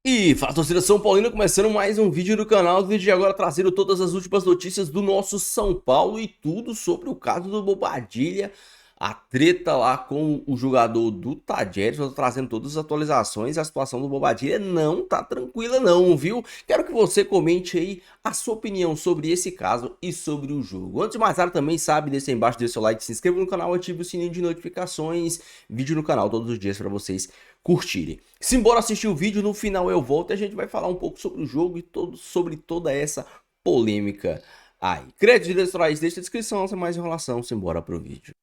E fala, torcida São Paulina, começando mais um vídeo do canal. O vídeo de agora trazendo todas as últimas notícias do nosso São Paulo e tudo sobre o caso do Bobadilla, a treta lá com o jogador do Tajeres. Eu tô trazendo todas as atualizações. A situação do Bobadilla não tá tranquila não, viu? Quero que você comente aí a sua opinião sobre esse caso e sobre o jogo. Antes de mais nada, também sabe, deixa aí embaixo, deixa seu like, se inscreva no canal, ative o sininho de notificações, vídeo no canal todos os dias para vocês curtirem. Simbora assistir o vídeo, no final eu volto e a gente vai falar um pouco sobre o jogo e sobre toda essa polêmica aí. Créditos eleitorais, deixa a descrição, sem mais enrolação, simbora pro vídeo.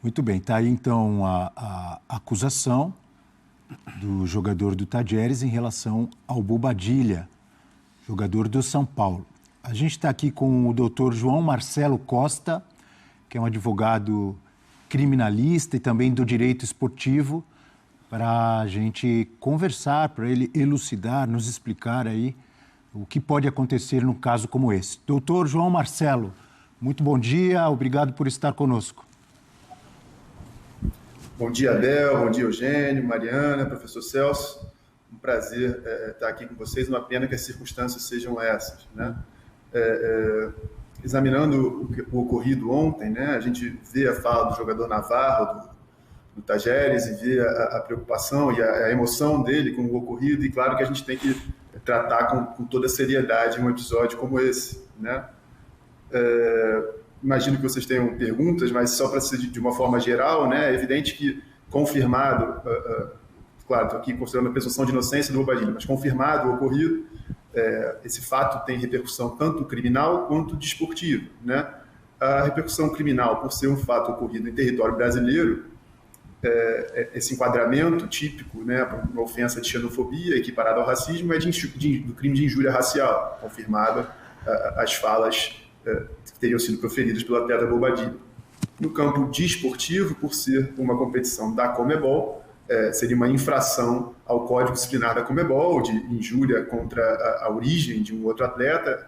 Muito bem, tá aí então a acusação do jogador do Tajeres em relação ao Bobadilla, jogador do São Paulo. A gente está aqui com o doutor João Marcelo Costa, que é um advogado criminalista e também do direito esportivo, para a gente conversar, para ele elucidar, nos explicar aí o que pode acontecer num caso como esse. Doutor João Marcelo, muito bom dia, obrigado por estar conosco. Bom dia, Abel, bom dia, Eugênio, Mariana, professor Celso. Um prazer estar aqui com vocês, uma pena que as circunstâncias sejam essas, né? Examinando o ocorrido ontem, né, a gente vê a fala do jogador Navarro, do Tajeres, e vê a preocupação e a emoção dele com o ocorrido, e claro que a gente tem que tratar com toda a seriedade um episódio como esse, né? Imagino que vocês tenham perguntas, mas só para ser de uma forma geral, né, é evidente que confirmado, claro, estou aqui considerando a presunção de inocência do Bobadilla, mas confirmado o ocorrido, esse fato tem repercussão tanto criminal quanto desportiva, né? A repercussão criminal, por ser um fato ocorrido em território brasileiro, esse enquadramento típico, né, para uma ofensa de xenofobia equiparada ao racismo é do crime de injúria racial, confirmada as falas que teriam sido proferidas pelo atleta Bobadilla. No campo desportivo, por ser uma competição da Conmebol, seria uma infração ao Código Disciplinar da Conmebol, de injúria contra a origem de um outro atleta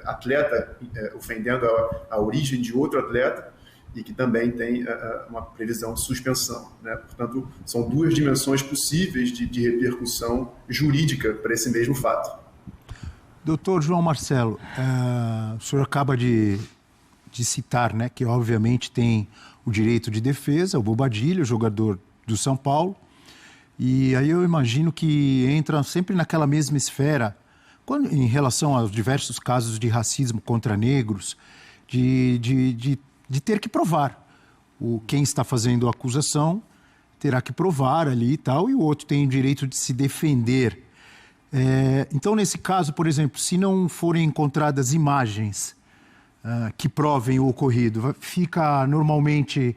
ofendendo a origem de outro atleta, e que também tem uma previsão de suspensão, né? Portanto, são duas dimensões possíveis de repercussão jurídica para esse mesmo fato. Doutor João Marcelo, o senhor acaba de citar, né, que obviamente tem o direito de defesa, o Bobadilla, o jogador do São Paulo, e aí eu imagino que entra sempre naquela mesma esfera, em relação aos diversos casos de racismo contra negros, de ter que provar. Quem está fazendo a acusação terá que provar ali e tal, e o outro tem o direito de se defender. Então, nesse caso, por exemplo, se não forem encontradas imagens que provem o ocorrido, fica normalmente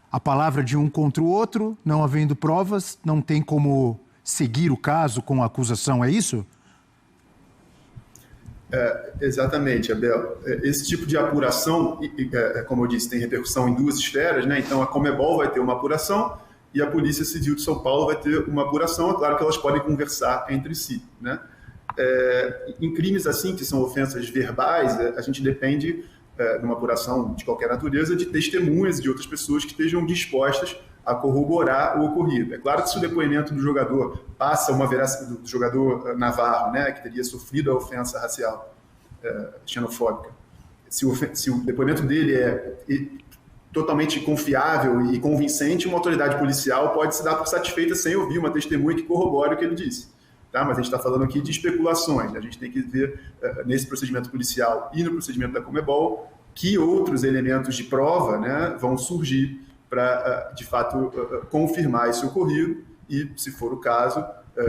a palavra de um contra o outro, não havendo provas, não tem como seguir o caso com a acusação, é isso? Exatamente, Abel. Esse tipo de apuração, como eu disse, tem repercussão em duas esferas, né? Então a Conmebol vai ter uma apuração e a Polícia Civil de São Paulo vai ter uma apuração. É claro que elas podem conversar entre si, né? Em crimes assim, que são ofensas verbais, a gente depende, numa apuração de qualquer natureza, de testemunhas de outras pessoas que estejam dispostas a corroborar o ocorrido. É claro que se o depoimento do jogador passa uma veracidade do jogador Navarro, né, que teria sofrido a ofensa racial xenofóbica, se o depoimento dele é totalmente confiável e convincente, uma autoridade policial pode se dar por satisfeita sem ouvir uma testemunha que corrobore o que ele disse. Tá? Mas a gente está falando aqui de especulações, né? A gente tem que ver nesse procedimento policial e no procedimento da Conmebol que outros elementos de prova, né, vão surgir para, de fato, confirmar esse ocorrido e, se for o caso,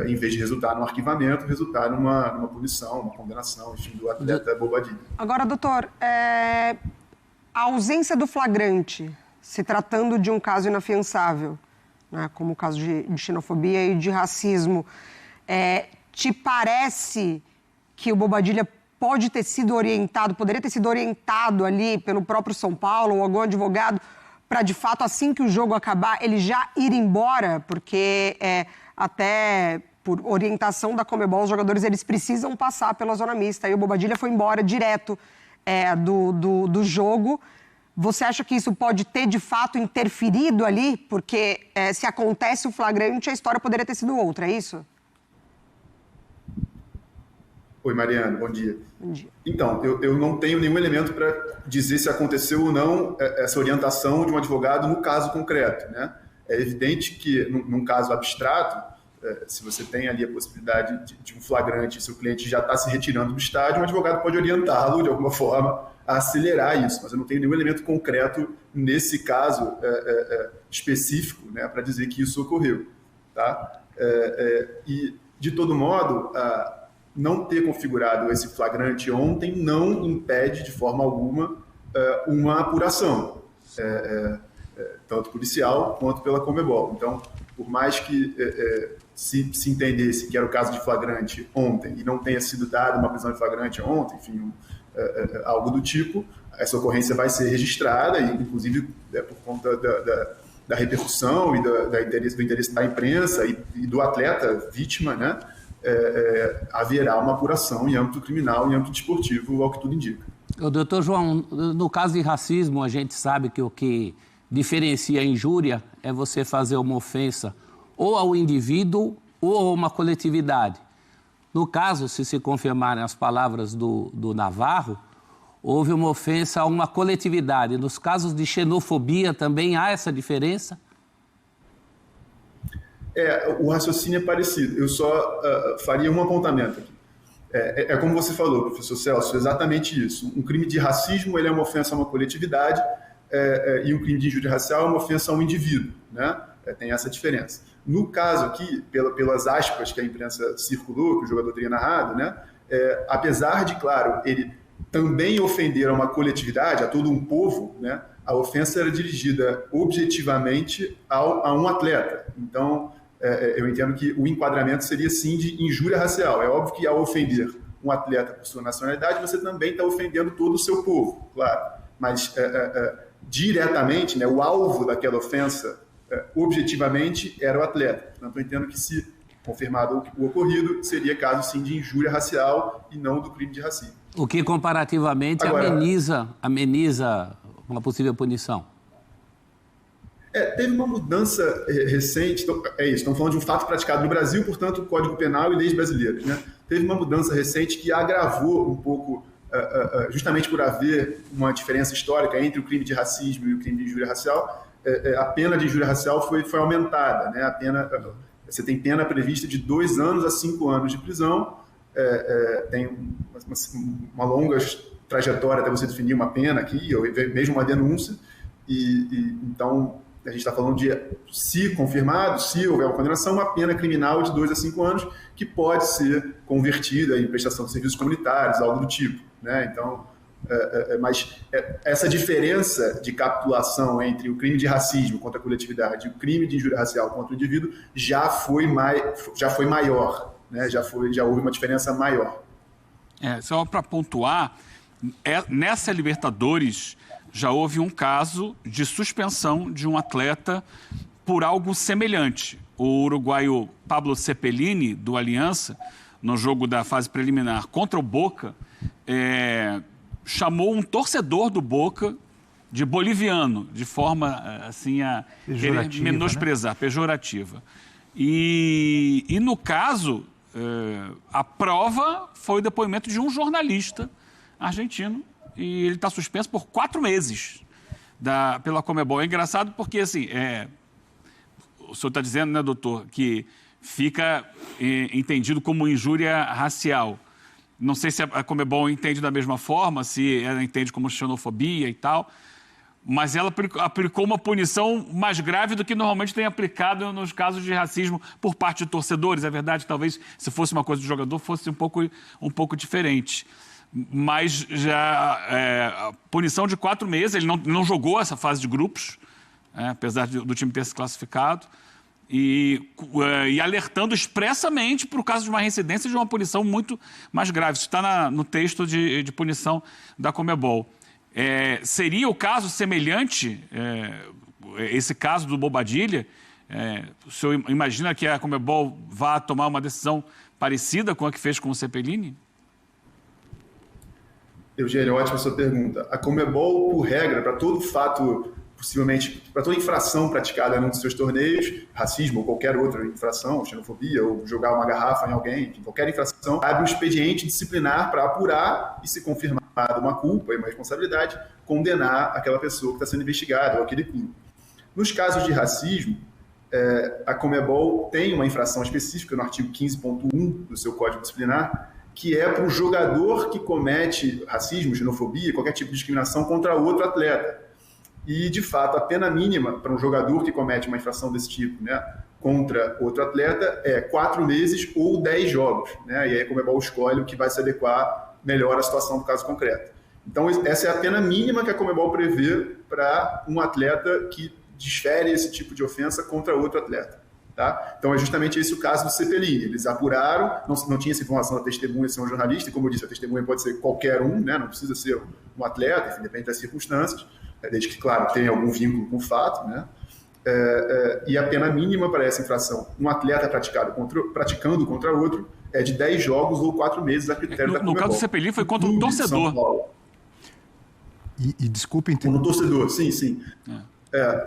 em vez de resultar no arquivamento, resultar numa punição, uma condenação, enfim, do atleta Bobadilla. Agora, doutor, a ausência do flagrante, se tratando de um caso inafiançável, né, como o caso de xenofobia e de racismo, te parece que o Bobadilla poderia ter sido orientado ali pelo próprio São Paulo ou algum advogado para, de fato, assim que o jogo acabar, ele já ir embora? Porque até por orientação da Conmebol, os jogadores eles precisam passar pela zona mista. E o Bobadilla foi embora direto do jogo. Você acha que isso pode ter, de fato, interferido ali? Porque se acontece o flagrante, a história poderia ter sido outra, é isso? Oi, Mariana, bom dia. Bom dia. Então, eu não tenho nenhum elemento para dizer se aconteceu ou não essa orientação de um advogado no caso concreto, né? É evidente que, num caso abstrato, se você tem ali a possibilidade de um flagrante e seu cliente já está se retirando do estádio, um advogado pode orientá-lo, de alguma forma, a acelerar isso. Mas eu não tenho nenhum elemento concreto nesse caso específico, né, para dizer que isso ocorreu. Tá? E, de todo modo, não ter configurado esse flagrante ontem não impede, de forma alguma, uma apuração, tanto policial quanto pela Conmebol. Então, por mais que se entendesse que era o caso de flagrante ontem e não tenha sido dada uma prisão de flagrante ontem, enfim, algo do tipo, essa ocorrência vai ser registrada, e inclusive por conta da repercussão e do interesse da imprensa e do atleta vítima, né, haverá uma apuração em âmbito criminal, em âmbito desportivo, ao que tudo indica. Doutor João, no caso de racismo, a gente sabe que o que diferencia a injúria é você fazer uma ofensa ou ao indivíduo ou a uma coletividade. No caso, se confirmarem as palavras do Navarro, houve uma ofensa a uma coletividade. Nos casos de xenofobia também há essa diferença? O raciocínio é parecido. Eu só faria um apontamento aqui. É como você falou, professor Celso, exatamente isso. Um crime de racismo ele é uma ofensa a uma coletividade e um crime de injúria racial é uma ofensa a um indivíduo, né? Tem essa diferença. No caso aqui, pelas aspas que a imprensa circulou, que o jogador teria narrado, né? Apesar de, claro, ele também ofender a uma coletividade, a todo um povo, né? A ofensa era dirigida objetivamente a um atleta. Então, eu entendo que o enquadramento seria, sim, de injúria racial. É óbvio que, ao ofender um atleta por sua nacionalidade, você também está ofendendo todo o seu povo, claro. Mas, diretamente, né, o alvo daquela ofensa, objetivamente, era o atleta. Portanto, eu entendo que, se confirmado o ocorrido, seria caso, sim, de injúria racial e não do crime de racismo. O que, comparativamente, agora, ameniza uma possível punição. Teve uma mudança recente, então, estamos falando de um fato praticado no Brasil, portanto, Código Penal e leis brasileiras, né? Teve uma mudança recente que agravou um pouco, justamente por haver uma diferença histórica entre o crime de racismo e o crime de injúria racial. A pena de injúria racial foi aumentada, né? Você tem pena prevista de 2 anos a 5 anos de prisão, tem uma longa trajetória até você definir uma pena aqui, ou mesmo uma denúncia, então a gente está falando de, se confirmado, se houver uma condenação, uma pena criminal de 2 a 5 anos que pode ser convertida em prestação de serviços comunitários, algo do tipo, né? Então, mas essa diferença de capitulação entre o crime de racismo contra a coletividade e o crime de injúria racial contra o indivíduo já foi maior, né? Já houve uma diferença maior. Só para pontuar, nessa Libertadores já houve um caso de suspensão de um atleta por algo semelhante. O uruguaio Pablo Cepelini, do Aliança, no jogo da fase preliminar contra o Boca, chamou um torcedor do Boca de boliviano, de forma assim a querer menosprezar, né? Pejorativa. E no caso, a prova foi o depoimento de um jornalista argentino, e ele está suspenso por 4 meses pela Conmebol. É engraçado porque, assim, o senhor está dizendo, né, doutor, que fica entendido como injúria racial. Não sei se a Conmebol entende da mesma forma, se ela entende como xenofobia e tal, mas ela aplicou uma punição mais grave do que normalmente tem aplicado nos casos de racismo por parte de torcedores. É verdade, talvez, se fosse uma coisa de jogador, fosse um pouco diferente. Mas já a punição de 4 meses, ele não jogou essa fase de grupos, apesar do time ter se classificado, e alertando expressamente para o caso de uma reincidência de uma punição muito mais grave. Isso está no texto de punição da Conmebol. Seria o caso semelhante, esse caso do Bobadilla? O senhor imagina que a Conmebol vá tomar uma decisão parecida com a que fez com o Cepelini? Eugênio, ótima sua pergunta. A Conmebol, por regra, para todo fato, por possivelmente para toda infração praticada num dos seus torneios, racismo ou qualquer outra infração, xenofobia, ou jogar uma garrafa em alguém, enfim, qualquer infração, abre um expediente disciplinar para apurar e, se confirmada uma culpa e uma responsabilidade, condenar aquela pessoa que está sendo investigada ou aquele clube. Nos casos de racismo, a Conmebol tem uma infração específica no artigo 15.1 do seu Código Disciplinar, que é para o jogador que comete racismo, xenofobia, qualquer tipo de discriminação contra outro atleta. E, de fato, a pena mínima para um jogador que comete uma infração desse tipo, né, contra outro atleta é 4 meses ou 10 jogos. Né, e aí a Conmebol escolhe o que vai se adequar melhor à situação do caso concreto. Então, essa é a pena mínima que a Conmebol prevê para um atleta que desfere esse tipo de ofensa contra outro atleta. Tá? Então, é justamente esse o caso do Cepelini. Eles apuraram, não tinha essa informação da testemunha ser um jornalista, e como eu disse, a testemunha pode ser qualquer um, né? Não precisa ser um atleta, enfim, depende das circunstâncias, desde que, claro, tenha algum vínculo com o fato, né? E a pena mínima para essa infração, um atleta praticando contra outro, é de 10 jogos ou 4 meses a critério da Conmebol. No caso do Cepelini foi contra o torcedor. E desculpem... No torcedor, sim.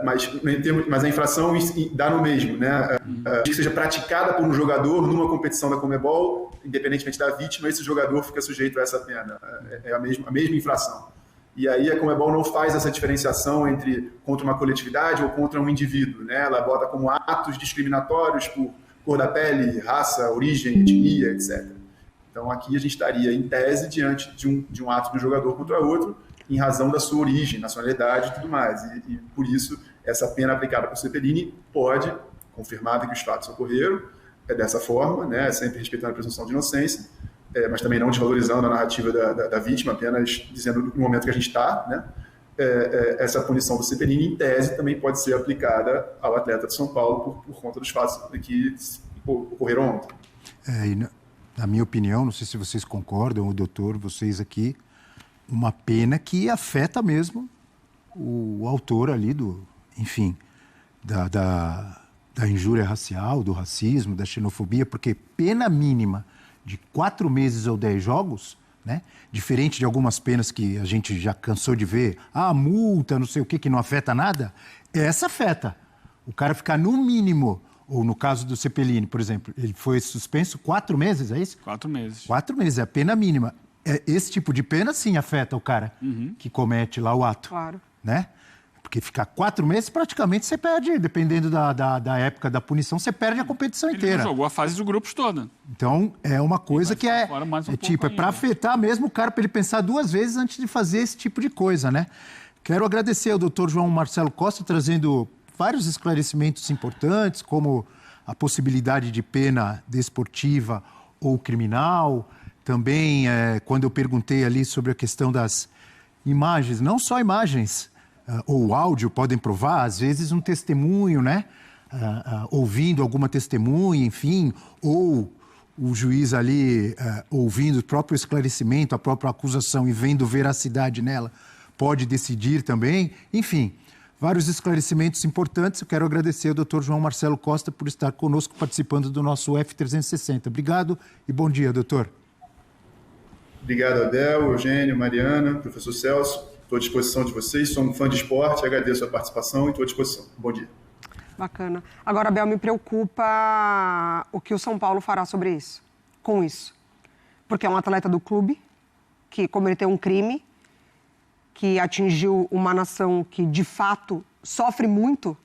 Mas a infração dá no mesmo, né? Que seja praticada por um jogador numa competição da Conmebol, independentemente da vítima, esse jogador fica sujeito a essa pena. É a mesma infração. E aí a Conmebol não faz essa diferenciação entre contra uma coletividade ou contra um indivíduo, né? Ela bota como atos discriminatórios por cor da pele, raça, origem, etnia, etc. Então aqui a gente estaria, em tese, diante de um ato de um jogador contra outro, em razão da sua origem, nacionalidade e tudo mais. E por isso, essa pena aplicada por Cepelini pode, confirmado que os fatos ocorreram, dessa forma, né, sempre respeitando a presunção de inocência, mas também não desvalorizando a narrativa da vítima, apenas dizendo no momento que a gente está, né, essa punição do Cepelini, em tese, também pode ser aplicada ao atleta de São Paulo por conta dos fatos que ocorreram ontem. Na minha opinião, não sei se vocês concordam, o doutor, vocês aqui, uma pena que afeta mesmo o autor ali da injúria racial, do racismo, da xenofobia, porque pena mínima de 4 meses ou 10 jogos, né? Diferente de algumas penas que a gente já cansou de ver, multa, não sei o que não afeta nada, essa afeta. O cara ficar no mínimo, ou no caso do Cepelini, por exemplo, ele foi suspenso 4 meses, é isso? 4 meses. 4 meses, é a pena mínima. Esse tipo de pena, sim, afeta o cara que comete lá o ato. Claro. Né? Porque ficar 4 meses, praticamente, você perde, dependendo da época da punição, você perde a competição inteira. Ele jogou a fase dos grupos toda. Então, é uma coisa que é para afetar mesmo o cara, para ele pensar 2 vezes antes de fazer esse tipo de coisa, né? Quero agradecer ao doutor João Marcelo Costa, trazendo vários esclarecimentos importantes, como a possibilidade de pena desportiva ou criminal. Também, quando eu perguntei ali sobre a questão das imagens, não só imagens ou áudio podem provar, às vezes um testemunho, né? Ouvindo alguma testemunha, enfim, ou o juiz ali ouvindo o próprio esclarecimento, a própria acusação e vendo veracidade nela, pode decidir também. Enfim, vários esclarecimentos importantes. Eu quero agradecer ao doutor João Marcelo Costa por estar conosco participando do nosso F360. Obrigado e bom dia, doutor. Obrigado, Abel, Eugênio, Mariana, professor Celso. Estou à disposição de vocês. Sou um fã de esporte, agradeço a participação e estou à disposição. Bom dia. Bacana. Agora, Abel, me preocupa o que o São Paulo fará sobre isso, com isso. Porque é um atleta do clube que cometeu um crime, que atingiu uma nação que, de fato, sofre muito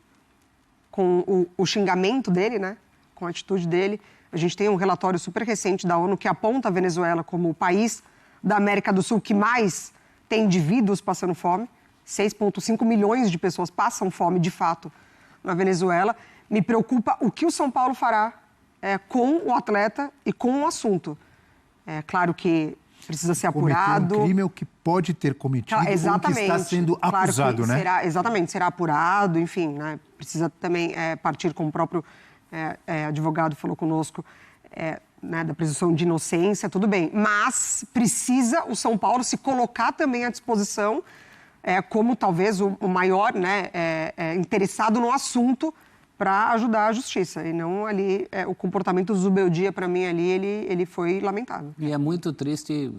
com o xingamento dele, né? Com a atitude dele. A gente tem um relatório super recente da ONU que aponta a Venezuela como o país da América do Sul que mais tem indivíduos passando fome. 6,5 milhões de pessoas passam fome, de fato, na Venezuela. Me preocupa o que o São Paulo fará com o atleta e com o assunto. É claro que precisa ser apurado. Cometer um crime é o que pode ter cometido ou que está sendo acusado, né? Será apurado, enfim, né? Precisa também partir, como o próprio advogado falou conosco, né, da presunção de inocência, tudo bem. Mas precisa o São Paulo se colocar também à disposição como talvez o maior, né, interessado no assunto para ajudar a justiça. E não ali, o comportamento do Zubeldia, para mim, ali, ele foi lamentável. E é muito triste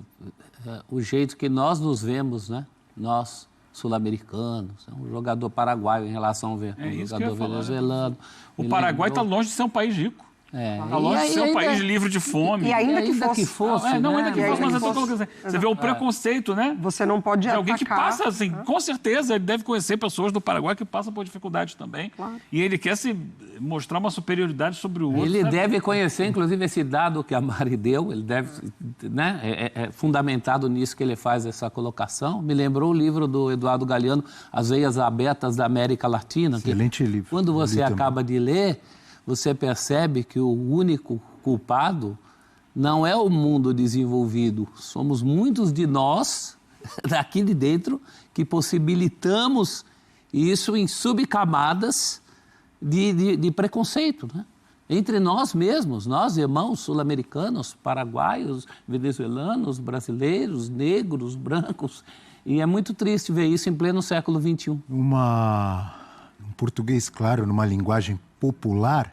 o jeito que nós nos vemos, né? Nós, sul-americanos, é um jogador paraguaio em relação ao jogador venezuelano. O Paraguai está longe de ser um país rico. Está longe de ser um país livre de fome. E ainda que fosse. Ainda que fosse, mas eu estou colocando assim. Você vê o preconceito, né? Você não pode atacar. Alguém que passa, assim, com certeza, ele deve conhecer pessoas do Paraguai que passam por dificuldades também. Claro. E ele quer se mostrar uma superioridade sobre o outro. Ele deve conhecer, inclusive, esse dado que a Mari deu. Ele deve, né? É fundamentado nisso que ele faz essa colocação. Me lembrou o livro do Eduardo Galeano, As Veias Abertas da América Latina. Excelente livro. Quando você acaba de ler, você percebe que o único culpado não é o mundo desenvolvido. Somos muitos de nós, daqui de dentro, que possibilitamos isso em subcamadas de preconceito, né? Entre nós mesmos, nós, irmãos sul-americanos, paraguaios, venezuelanos, brasileiros, negros, brancos. E é muito triste ver isso em pleno século XXI. Um português claro, numa linguagem popular,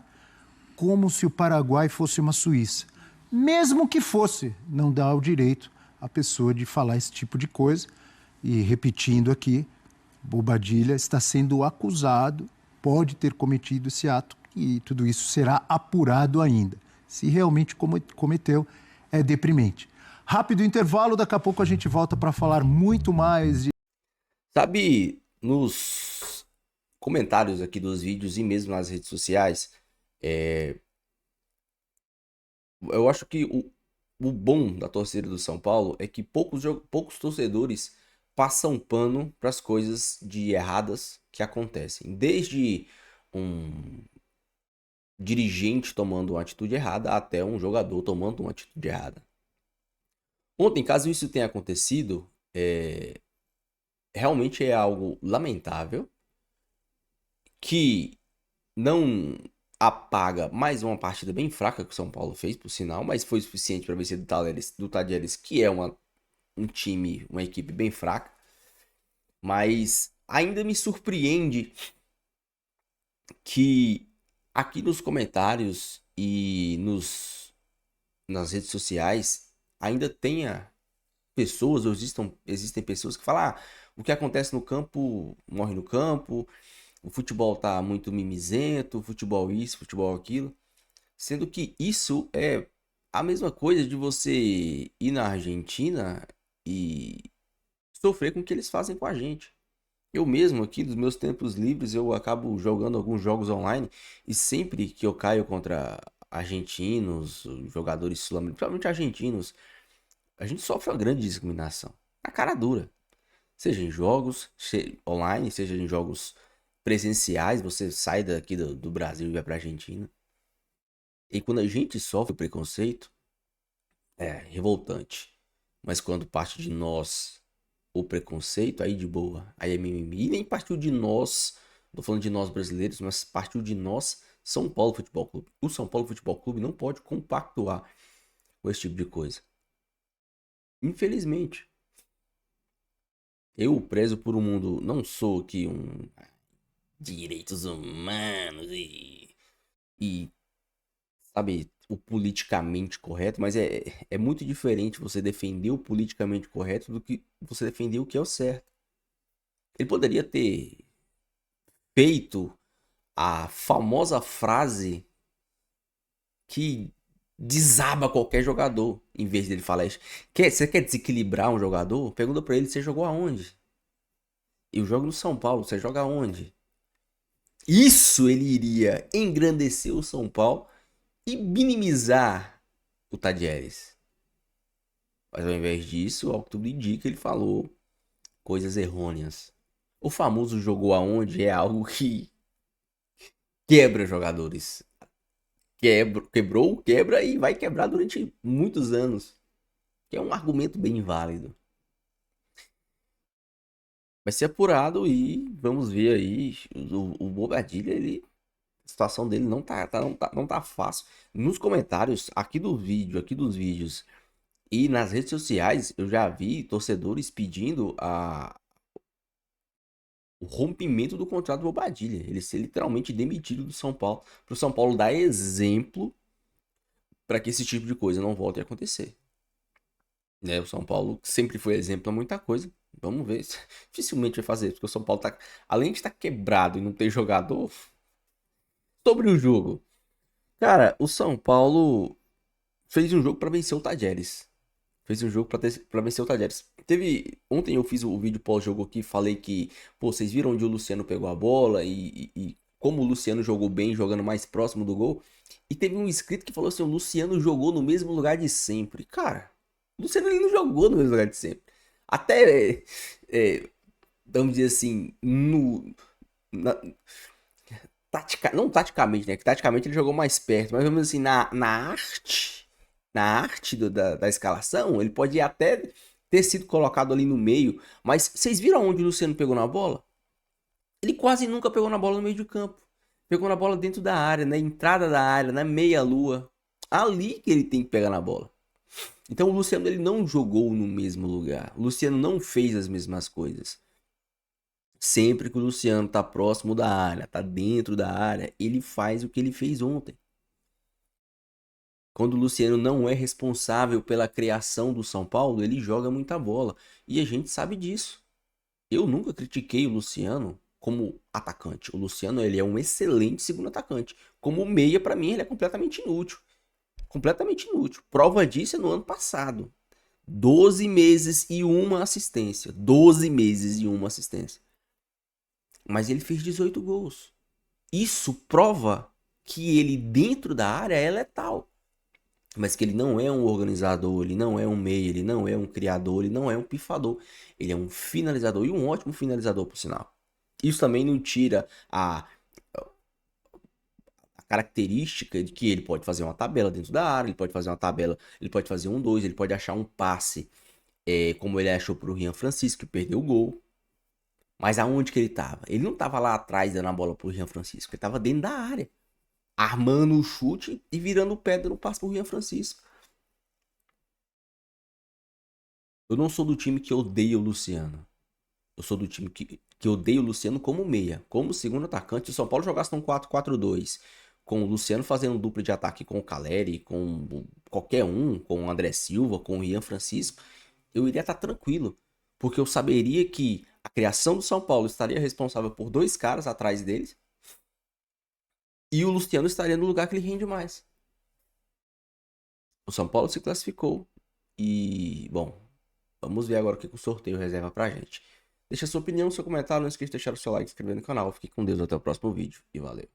como se o Paraguai fosse uma Suíça. Mesmo que fosse, não dá o direito à pessoa de falar esse tipo de coisa. E repetindo aqui, Bobadilla está sendo acusado, pode ter cometido esse ato e tudo isso será apurado ainda. Se realmente cometeu, é deprimente. Rápido intervalo, daqui a pouco a gente volta para falar muito mais de... Sabe, nos comentários aqui dos vídeos e mesmo nas redes sociais, eu acho que o bom da torcida do São Paulo é que poucos torcedores passam pano para as coisas de erradas que acontecem. Desde um dirigente tomando uma atitude errada até um jogador tomando uma atitude errada. Ontem, caso isso tenha acontecido, realmente é algo lamentável que não apaga mais uma partida bem fraca que o São Paulo fez, por sinal, mas foi suficiente para vencer do Talleres, que é um time, uma equipe bem fraca. Mas ainda me surpreende que aqui nos comentários e nas redes sociais ainda tenha pessoas, ou existem pessoas que falam: o que acontece no campo morre no campo, o futebol tá muito mimizento, futebol isso, futebol aquilo. Sendo que isso é a mesma coisa de você ir na Argentina e sofrer com o que eles fazem com a gente. Eu mesmo aqui, dos meus tempos livres, eu acabo jogando alguns jogos online e sempre que eu caio contra argentinos, jogadores sul-americanos, principalmente argentinos, a gente sofre uma grande discriminação. Na cara dura. Seja em jogos online, seja em jogos presenciais, você sai daqui do Brasil e vai pra Argentina. E quando a gente sofre o preconceito, é revoltante. Mas quando parte de nós o preconceito, aí de boa. Aí é mimimi. E nem partiu de nós, tô falando de nós brasileiros, mas partiu de nós, São Paulo Futebol Clube. O São Paulo Futebol Clube não pode compactuar com esse tipo de coisa. Infelizmente. Eu prezo por um mundo, não sou aqui um direitos humanos e sabe, o politicamente correto, mas é muito diferente você defender o politicamente correto do que você defender o que é o certo. Ele poderia ter feito a famosa frase que desaba qualquer jogador, em vez dele falar isso. Você quer desequilibrar um jogador? Pergunta pra ele: você jogou aonde? Eu jogo no São Paulo, você joga aonde? Isso ele iria engrandecer o São Paulo e minimizar o Talleres. Mas ao invés disso, ao que tudo indica, ele falou coisas errôneas. O famoso jogou aonde é algo que quebra jogadores. Quebra e vai quebrar durante muitos anos. Que é um argumento bem válido. Vai ser apurado e vamos ver aí. O Bobadilla, a situação dele não tá fácil. Nos comentários aqui dos vídeos e nas redes sociais, eu já vi torcedores pedindo o rompimento do contrato do Bobadilla. Ele ser literalmente demitido do São Paulo, para o São Paulo dar exemplo para que esse tipo de coisa não volte a acontecer. Né? O São Paulo sempre foi exemplo a muita coisa, Vamos ver. Dificilmente vai fazer, porque o São Paulo tá, além de estar quebrado e não ter jogador. Sobre o jogo, cara, o São Paulo fez um jogo pra vencer o Tajeres. Fez um jogo pra vencer o Tajeres. Ontem eu fiz o vídeo pós-jogo aqui, falei que, pô, vocês viram onde o Luciano pegou a bola e como o Luciano jogou bem, jogando mais próximo do gol. E teve um inscrito que falou assim, o Luciano jogou no mesmo lugar de sempre. Cara, o Luciano ele não jogou no mesmo lugar de sempre. Até, vamos dizer assim, não taticamente, né? Que taticamente ele jogou mais perto, mas vamos dizer assim, na arte da escalação, ele pode até ter sido colocado ali no meio, mas vocês viram onde o Luciano pegou na bola? Ele quase nunca pegou na bola no meio de campo. Pegou na bola dentro da área, na entrada da área, na meia-lua. Ali que ele tem que pegar na bola. Então o Luciano ele não jogou no mesmo lugar. O Luciano não fez as mesmas coisas. Sempre que o Luciano tá próximo da área, tá dentro da área, ele faz o que ele fez ontem. Quando o Luciano não é responsável pela criação do São Paulo, ele joga muita bola. E a gente sabe disso. Eu nunca critiquei o Luciano como atacante. O Luciano ele é um excelente segundo atacante. Como meia, pra mim, ele é completamente inútil. Completamente inútil. Prova disso é no ano passado. 12 meses e uma assistência. 12 meses e uma assistência. Mas ele fez 18 gols. Isso prova que ele dentro da área é letal. Mas que ele não é um organizador, ele não é um meia, ele não é um criador, ele não é um pifador. Ele é um finalizador e um ótimo finalizador, por sinal. Isso também não tira a característica de que ele pode fazer uma tabela dentro da área, ele pode fazer uma tabela, ele pode fazer 1-2, ele pode achar um passe, como ele achou pro Rian Francisco, que perdeu o gol. Mas aonde que ele tava? Ele não tava lá atrás dando a bola pro Rian Francisco, ele tava dentro da área, armando o chute e virando o pé dando passe pro Rian Francisco. Eu não sou do time que odeia o Luciano. Eu sou do time que odeia o Luciano como meia. Como segundo atacante, se o São Paulo jogasse num 4-4-2, com o Luciano fazendo dupla de ataque com o Caleri, com qualquer um, com o André Silva, com o Rian Francisco, eu iria estar tranquilo. Porque eu saberia que a criação do São Paulo estaria responsável por 2 caras atrás deles. E o Luciano estaria no lugar que ele rende mais. O São Paulo se classificou. E, bom, vamos ver agora o que o sorteio reserva pra gente. Deixa sua opinião, seu comentário, não esqueça de deixar o seu like e se inscrever no canal. Fique com Deus, até o próximo vídeo e valeu.